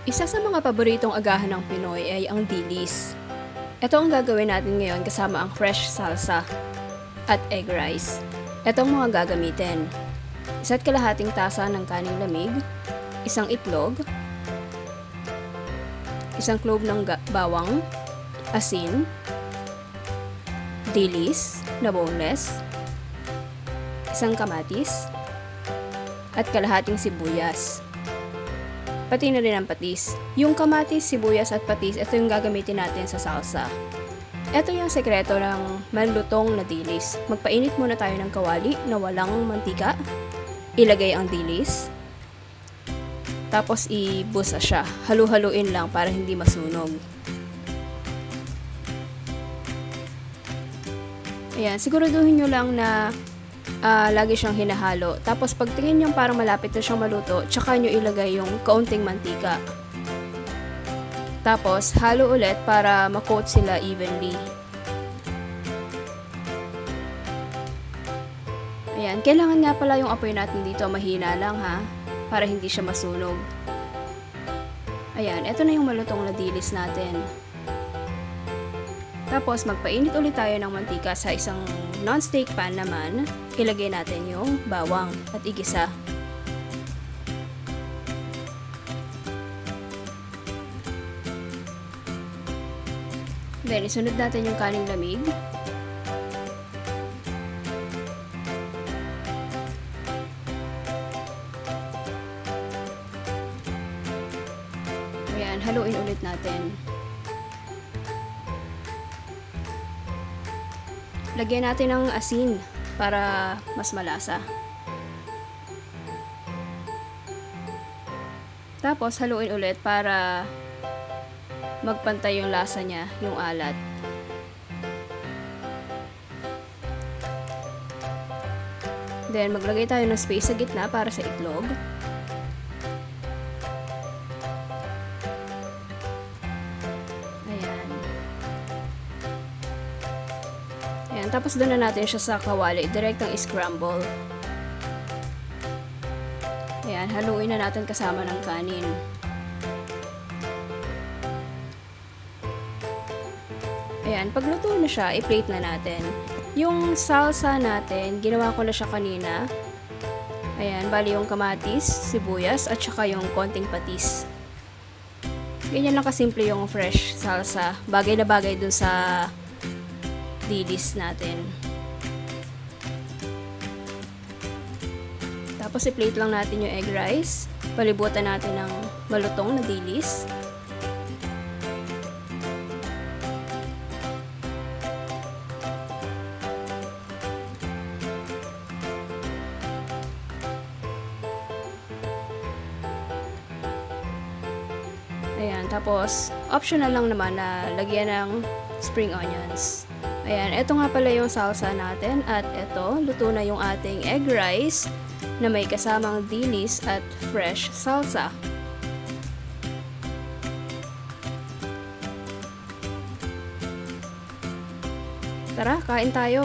Isa sa mga paboritong agahan ng Pinoy ay ang dilis. Ito ang gagawin natin ngayon kasama ang fresh salsa at egg rice. Ito ang mga gagamitin. 1.5 tasa ng kaning lamig, isang itlog, isang clove ng bawang, asin, dilis na boneless, isang kamatis, at kalahating sibuyas. Pati na rin ang patis. Yung kamatis, sibuyas at patis, ito yung gagamitin natin sa salsa. Ito yung sekreto ng malutong na dilis. Magpainit muna tayo ng kawali na walang mantika. Ilagay ang dilis. Tapos ibusa siya. Halu-haluin lang para hindi masunog. Ayan, siguraduhin nyo lang na lagi siyang hinahalo. Tapos pagtingin nyo parang malapit na siyang maluto, tsaka nyo ilagay yung kaunting mantika. Tapos halo ulit para ma-coat sila evenly. Ayan, kailangan nga pala yung apoy natin dito mahina lang ha, para hindi siya masunog. Ayan, eto na yung malutong na dilis natin. Tapos magpainit ulit tayo ng mantika sa isang non-stick pan naman. Ilagay natin yung bawang at igisa. Then isunod natin yung kaning lamig. Ayan, haluin ulit natin. Lagyan natin ng asin para mas malasa. Tapos haluin ulit para magpantay yung lasa niya, yung alat. Then maglagay tayo ng space sa gitna para sa itlog. Ayan, tapos doon na natin siya sa kawali, direktang scramble. Ayan, haluin na natin kasama ng kanin. Ayan, pagluto na siya, i-plate na natin. Yung salsa natin, ginawa ko na siya kanina. Ayan, bali yung kamatis, sibuyas, at saka yung konting patis. Ganyan lang kasimple yung fresh salsa. Bagay na bagay dun sa dilis natin. Tapos i-plate lang natin yung egg rice. Palibutan natin ng malutong na dilis. Ayan, tapos optional lang naman na lagyan ng spring onions. Ayan, ito nga pala yung salsa natin at ito, luto na yung ating egg rice na may kasamang dilis at fresh salsa. Tara, kain tayo!